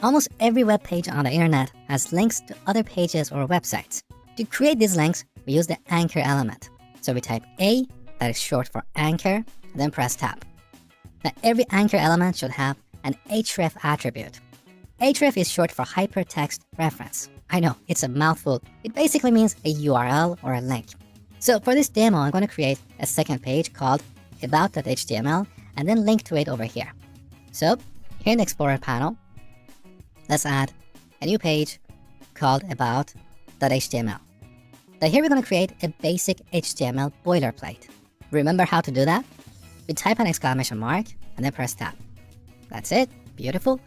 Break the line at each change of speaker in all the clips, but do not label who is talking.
Almost every web page on the internet has links to other pages or websites. To create these links, we use the anchor element. So we type A, that is short for anchor, and then press tab. Now every anchor element should have an href attribute. Href is short for hypertext reference. I know, it's a mouthful. It basically means a URL or a link. So for this demo, I'm going to create a second page called about.html and then link to it over here. So here in the Explorer panel, let's add a new page called about.html. Now here we're going to create a basic HTML boilerplate. Remember how to do that? We type an exclamation mark and then press tab. That's it. Beautiful.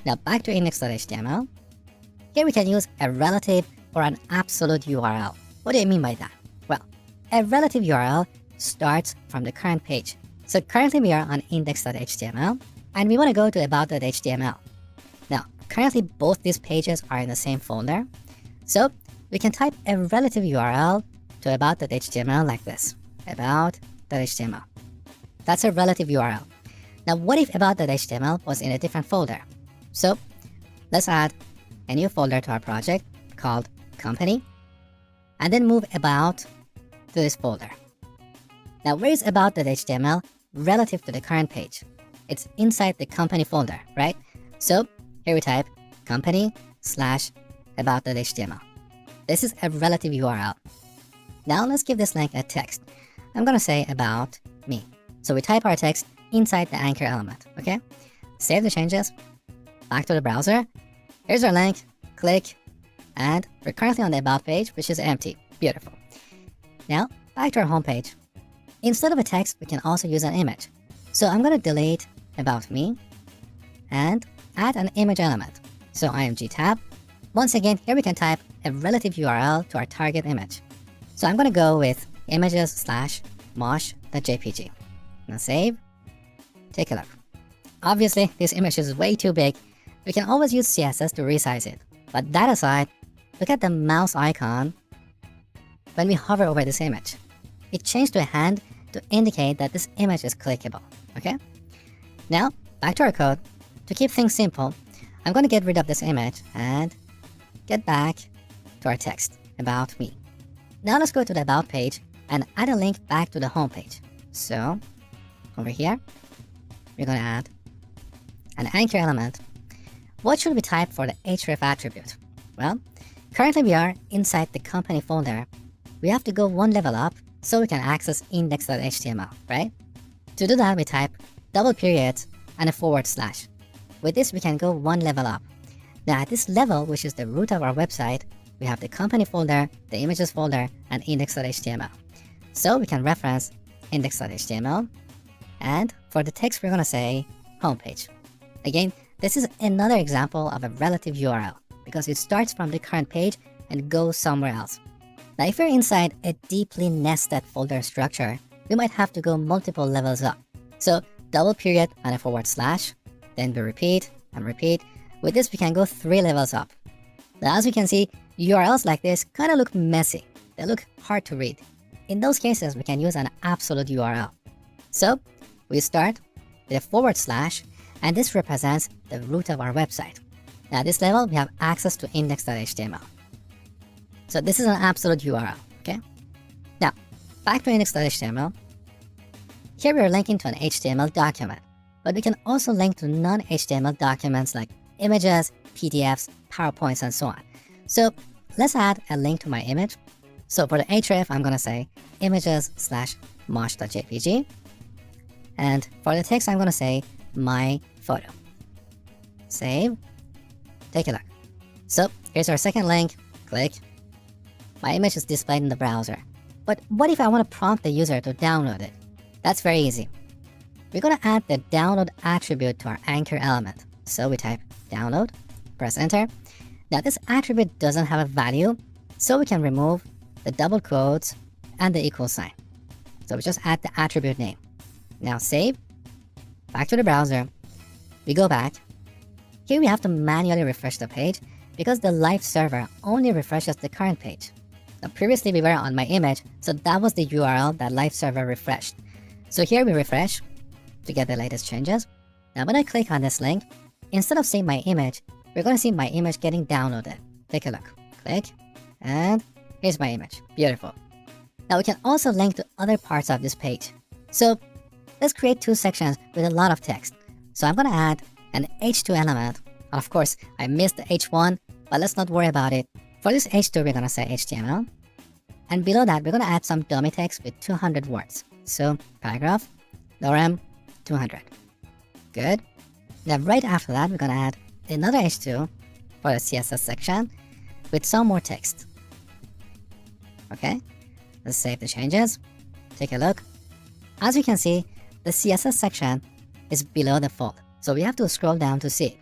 Now back to index.html. Here we can use a relative or an absolute URL. What do you mean by that? Well, a relative URL starts from the current page. So currently we are on index.html and we want to go to about.html. Now, currently both these pages are in the same folder. So we can type a relative URL to about.html like this, about.html. That's a relative URL. Now, what if about.html was in a different folder? So let's add a new folder to our project called company and then move about to this folder. Now, where is about.html relative to the current page? It's inside the company folder, right? So here we type company/about.html. This is a relative URL. Now let's give this link a text. I'm going to say about me. So we type our text inside the anchor element, okay? Save the changes, back to the browser. Here's our link, click, and we're currently on the about page, which is empty. Beautiful. Now, back to our home page. Instead of a text, we can also use an image. So I'm going to delete about me and add an image element. So img tab. Once again, here we can type a relative URL to our target image. So I'm going to go with images/mosh.jpg. Now save. Take a look. Obviously, this image is way too big. We can always use CSS to resize it. But that aside, look at the mouse icon when we hover over this image. It changed to a hand to indicate that this image is clickable, okay? Now, back to our code. To keep things simple, I'm going to get rid of this image and get back to our text, about me. Now let's go to the about page and add a link back to the home page. So, over here, we're going to add an anchor element. What should we type for the href attribute? Well, currently we are inside the company folder. We have to go one level up so we can access index.html, right? To do that, we type double periods and a /. With this, we can go one level up. Now at this level, which is the root of our website, we have the company folder, the images folder, and index.html. So we can reference index.html. And for the text, we're going to say homepage. Again, this is another example of a relative URL because it starts from the current page and goes somewhere else. Now, if we're inside a deeply nested folder structure, we might have to go multiple levels up. So double period and a /, then we repeat and repeat. With this, we can go 3 levels up. Now, as we can see, URLs like this kind of look messy. They look hard to read. In those cases, we can use an absolute URL. So we start with a /, and this represents the root of our website. Now at this level, we have access to index.html. So this is an absolute URL, okay? Now, back to index.html. Here we are linking to an HTML document, but we can also link to non-HTML documents like images, PDFs, PowerPoints, and so on. So let's add a link to my image. So for the href, I'm going to say images/mosh.jpg. And for the text, I'm going to say my photo. Save. Take a look. So here's our second link. Click. My image is displayed in the browser. But what if I want to prompt the user to download it? That's very easy. We're going to add the download attribute to our anchor element. So we type download, press enter. Now this attribute doesn't have a value, so we can remove the double quotes and the equal sign. So we just add the attribute name. Now save. Back to the browser. We go back. Here we have to manually refresh the page because the live server only refreshes the current page. Now previously we were on my image, so that was the URL that live server refreshed. So here we refresh to get the latest changes. Now when I click on this link, instead of seeing my image, we're going to see my image getting downloaded. Take a look. Click, and here's my image. Beautiful. Now we can also link to other parts of this page. So let's create two sections with a lot of text. So I'm going to add an H2 element. Of course, I missed the H1, but let's not worry about it. For this H2, we're going to say HTML. And below that, we're going to add some dummy text with 200 words. So paragraph, lorem, 200. Good. Then right after that, we're going to add another H2 for the CSS section with some more text. Okay, let's save the changes. Take a look. As you can see, the CSS section is below the fold, so we have to scroll down to see it.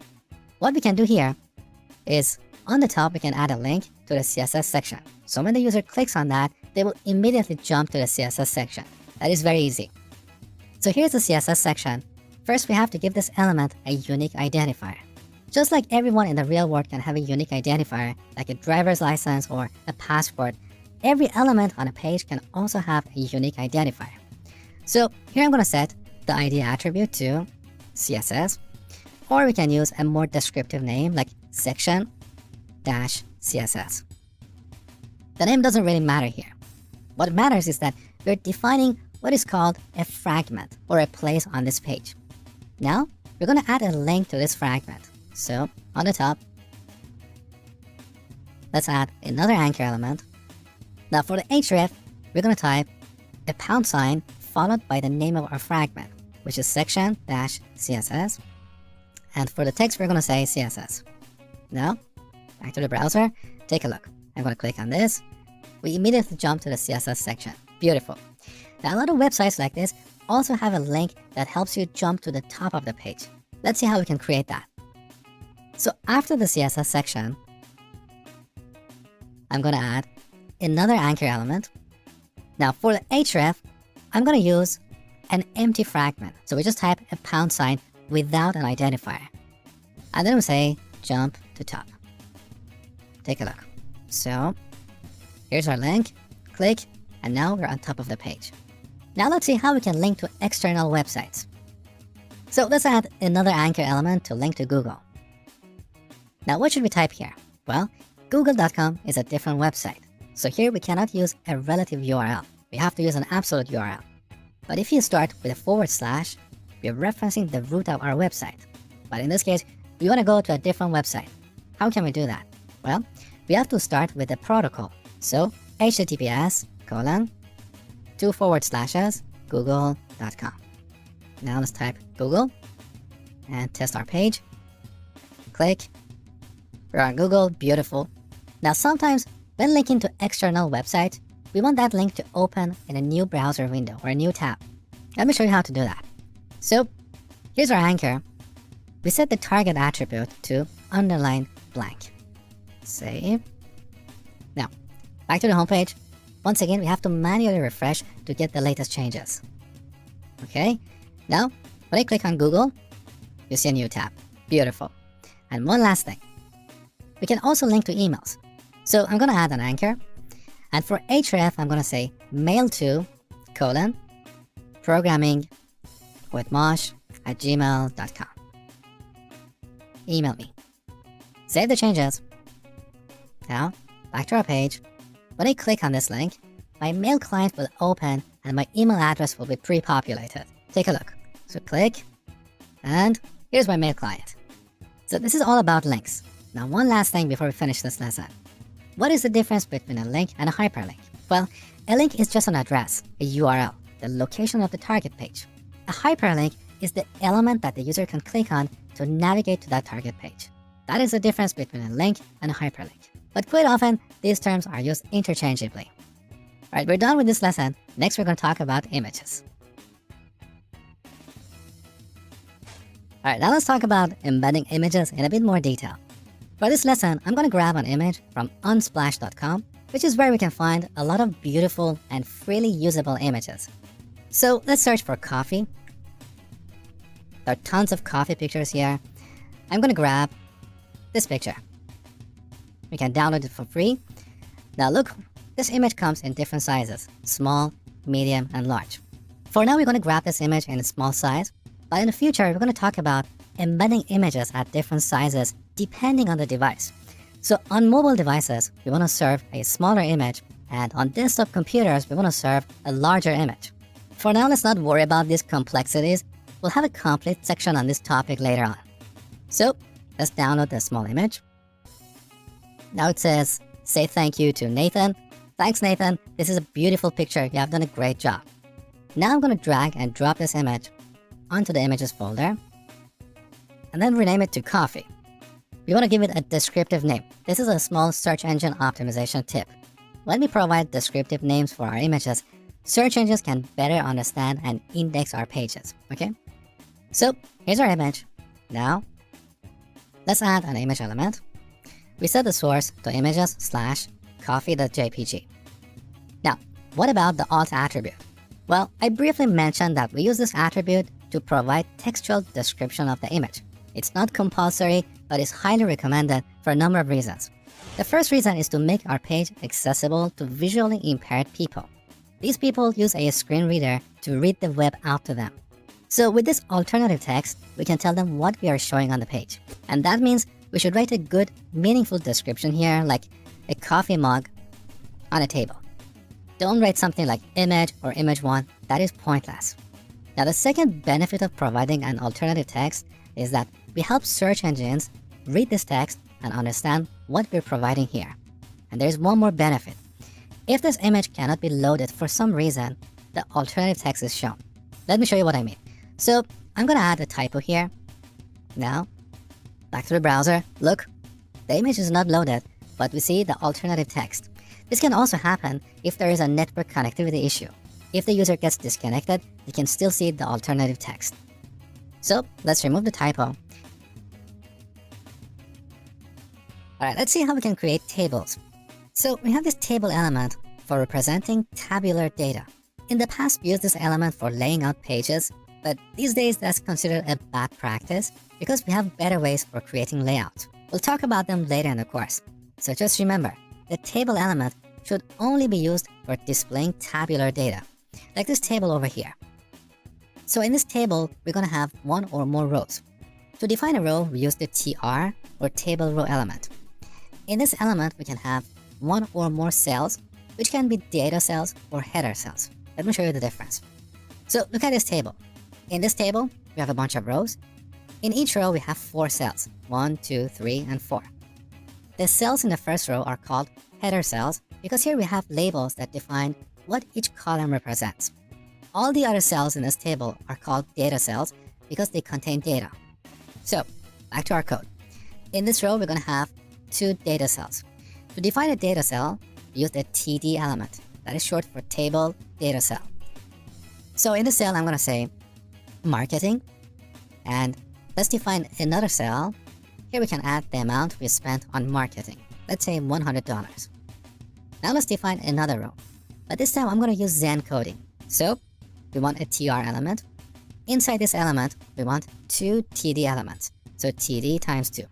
What we can do here is on the top, we can add a link to the CSS section. So when the user clicks on that, they will immediately jump to the CSS section. That is very easy. So here's the CSS section. First, we have to give this element a unique identifier. Just like everyone in the real world can have a unique identifier, like a driver's license or a passport, every element on a page can also have a unique identifier. So here I'm going to set the ID attribute to CSS, or we can use a more descriptive name like section-CSS. The name doesn't really matter here. What matters is that we're defining what is called a fragment or a place on this page. Now, we're going to add a link to this fragment. So on the top, let's add another anchor element. Now for the href, we're going to type a # followed by the name of our fragment, which is section-CSS. And for the text, we're going to say CSS. Now, back to the browser, take a look. I'm going to click on this. We immediately jump to the CSS section. Beautiful. Now, a lot of websites like this also have a link that helps you jump to the top of the page. Let's see how we can create that. So after the CSS section, I'm going to add another anchor element. Now for the href, I'm going to use an empty fragment. So we just type a # without an identifier. And then we say jump to top. Take a look. So here's our link. Click, and now we're on top of the page. Now let's see how we can link to external websites. So let's add another anchor element to link to Google. Now what should we type here? Well, google.com is a different website. So here we cannot use a relative URL. We have to use an absolute URL. But if you start with a /, we're referencing the root of our website. But in this case, we want to go to a different website. How can we do that? Well, we have to start with the protocol. So https://google.com. Now let's type Google and test our page. Click. We're on Google. Beautiful. Now sometimes when linking to external websites, we want that link to open in a new browser window or a new tab. Let me show you how to do that. So here's our anchor. We set the target attribute to _blank. Save. Now, back to the homepage. Once again, we have to manually refresh to get the latest changes. Okay, now when I click on Google, you see a new tab. Beautiful. And one last thing. We can also link to emails. So I'm going to add an anchor. And for href, I'm going to say mail to programming@gmail.com. Email me. Save the changes. Now, back to our page. When I click on this link, my mail client will open and my email address will be pre-populated. Take a look. So click, and here's my mail client. So this is all about links. Now one last thing before we finish this lesson. What is the difference between a link and a hyperlink? Well, a link is just an address, a URL, the location of the target page. A hyperlink is the element that the user can click on to navigate to that target page. That is the difference between a link and a hyperlink. But quite often, these terms are used interchangeably. Alright, we're done with this lesson. Next, we're going to talk about images. Alright, now let's talk about embedding images in a bit more detail. For this lesson, I'm going to grab an image from unsplash.com, which is where we can find a lot of beautiful and freely usable images. So let's search for coffee. There are tons of coffee pictures here. I'm going to grab this picture. We can download it for free. Now look, this image comes in different sizes, small, medium, and large. For now, we're going to grab this image in a small size. But in the future, we're going to talk about embedding images at different sizes depending on the device. So on mobile devices, we want to serve a smaller image, and on desktop computers, we want to serve a larger image. For now, let's not worry about these complexities. We'll have a complete section on this topic later on. So let's download the small image. Now it says, say thank you to Nathan. Thanks, Nathan. This is a beautiful picture. You have done a great job. Now I'm going to drag and drop this image onto the images folder and then rename it to coffee. We want to give it a descriptive name. This is a small search engine optimization tip. When we provide descriptive names for our images, search engines can better understand and index our pages, okay? So here's our image. Now, let's add an image element. We set the source to images/coffee.jpg. Now, what about the alt attribute? Well, I briefly mentioned that we use this attribute to provide textual description of the image. It's not compulsory, but is highly recommended for a number of reasons. The first reason is to make our page accessible to visually impaired people. These people use a screen reader to read the web out to them. So with this alternative text, we can tell them what we are showing on the page. And that means we should write a good, meaningful description here, like a coffee mug on a table. Don't write something like image or image1. That is pointless. Now, the second benefit of providing an alternative text is that we help search engines read this text and understand what we're providing here. And there's one more benefit. If this image cannot be loaded for some reason, the alternative text is shown. Let me show you what I mean. So I'm going to add a typo here. Now, back to the browser. Look, the image is not loaded, but we see the alternative text. This can also happen if there is a network connectivity issue. If the user gets disconnected, you can still see the alternative text. So let's remove the typo. Alright, let's see how we can create tables. So we have this table element for representing tabular data. In the past, we used this element for laying out pages, but these days that's considered a bad practice because we have better ways for creating layouts. We'll talk about them later in the course. So just remember, the table element should only be used for displaying tabular data, like this table over here. So in this table, we're going to have one or more rows. To define a row, we use the tr or table row element. In this element, we can have one or more cells, which can be data cells or header cells. Let me show you the difference. So look at this table. In this table, we have a bunch of rows. In each row, we have 4 cells, 1, 2, 3, and 4. The cells in the first row are called header cells because here we have labels that define what each column represents. All the other cells in this table are called data cells because they contain data. So, back to our code. In this row, we're going to have 2 data cells. To define a data cell, we use the TD element. That is short for table data cell. So in this cell, I'm going to say marketing, and let's define another cell. Here we can add the amount we spent on marketing. Let's say $100. Now let's define another row. But this time I'm going to use Zen coding. So we want a TR element. Inside this element, we want 2 TD elements. So TD times 2.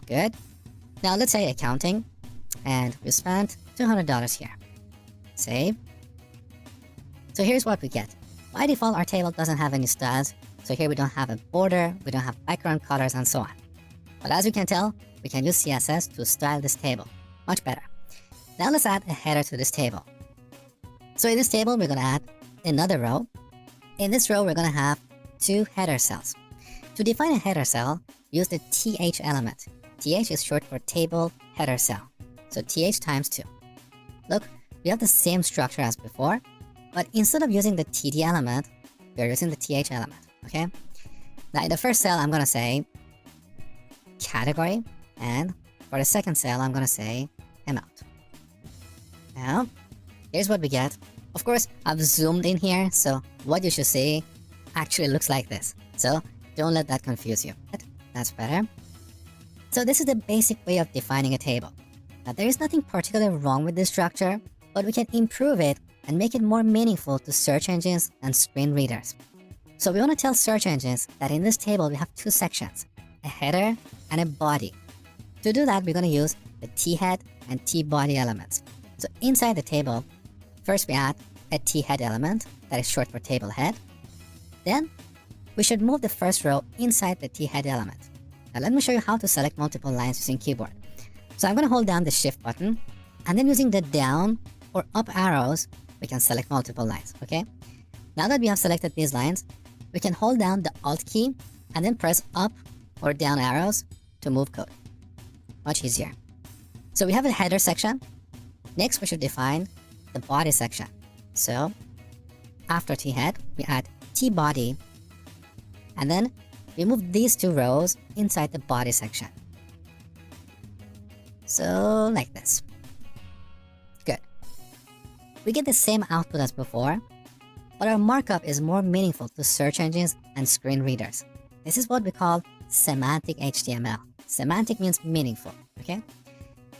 Good. Now let's say accounting, and we spent $200 here. Save. So here's what we get. By default, our table doesn't have any styles. So here we don't have a border, we don't have background colors, and so on. But as you can tell, we can use CSS to style this table. Much better. Now let's add a header to this table. So in this table, we're going to add another row. In this row, we're going to have 2 header cells. To define a header cell, use the TH element. TH is short for table header cell. So TH times 2. Look, we have the same structure as before, but instead of using the TD element, we're using the TH element, okay? Now in the first cell, I'm going to say category, and for the second cell, I'm going to say amount. Now, here's what we get. Of course, I've zoomed in here, so what you should see actually looks like this. So don't let that confuse you. That's better. So this is the basic way of defining a table. Now there is nothing particularly wrong with this structure, but we can improve it and make it more meaningful to search engines and screen readers. So we want to tell search engines that in this table we have 2 sections, a header and a body. To do that, we're going to use the t-head and t-body elements. So inside the table, first we add a t-head element that is short for table head. Then we should move the first row inside the t-head element. Now let me show you how to select multiple lines using keyboard. So I'm going to hold down the shift button, and then using the down or up arrows, we can select multiple lines, okay? Now that we have selected these lines, we can hold down the alt key and then press up or down arrows to move code. Much easier. So we have a header section. Next, we should define the body section. So after t-head, we add t-body, and then we move these two rows inside the body section. So like this. Good. We get the same output as before, but our markup is more meaningful to search engines and screen readers. This is what we call Semantic HTML. Semantic means meaningful, okay?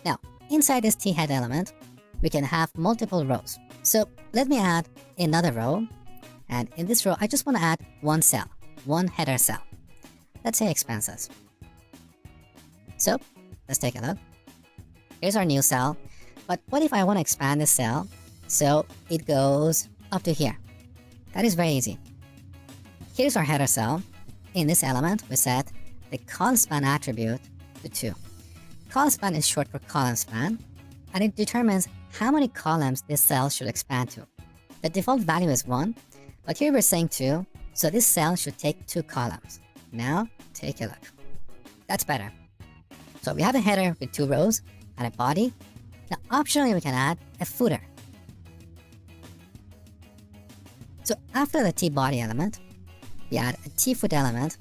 Now, inside this t-head element, we can have multiple rows. So let me add another row, and in this row, I just want to add one cell, one header cell. Let's say expenses. So let's take a look. Here's our new cell, but what if I want to expand this cell so it goes up to here? That is very easy. Here's our header cell. In this element, we set the col span attribute to 2. Col span is short for column span, and it determines how many columns this cell should expand to. The default value is 1, but here we're saying 2, so this cell should take 2 columns. Now, take a look. That's better. So we have a header with 2 rows and a body. Now, optionally, we can add a footer. So after the t-body element, we add a t-foot element,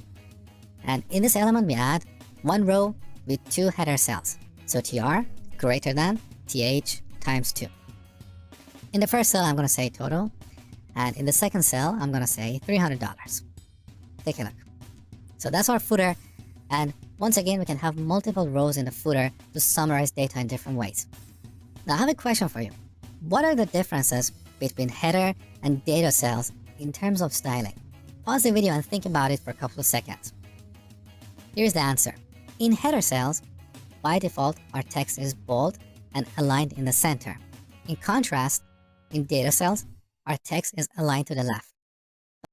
and in this element, we add one row with 2 header cells. So tr greater than th times 2. In the first cell, I'm going to say total, and in the second cell, I'm going to say $300. Take a look. So that's our footer, and once again, we can have multiple rows in the footer to summarize data in different ways. Now, I have a question for you. What are the differences between header and data cells in terms of styling? Pause the video and think about it for a couple of seconds. Here's the answer. In header cells, by default, our text is bold and aligned in the center. In contrast, in data cells, our text is aligned to the left.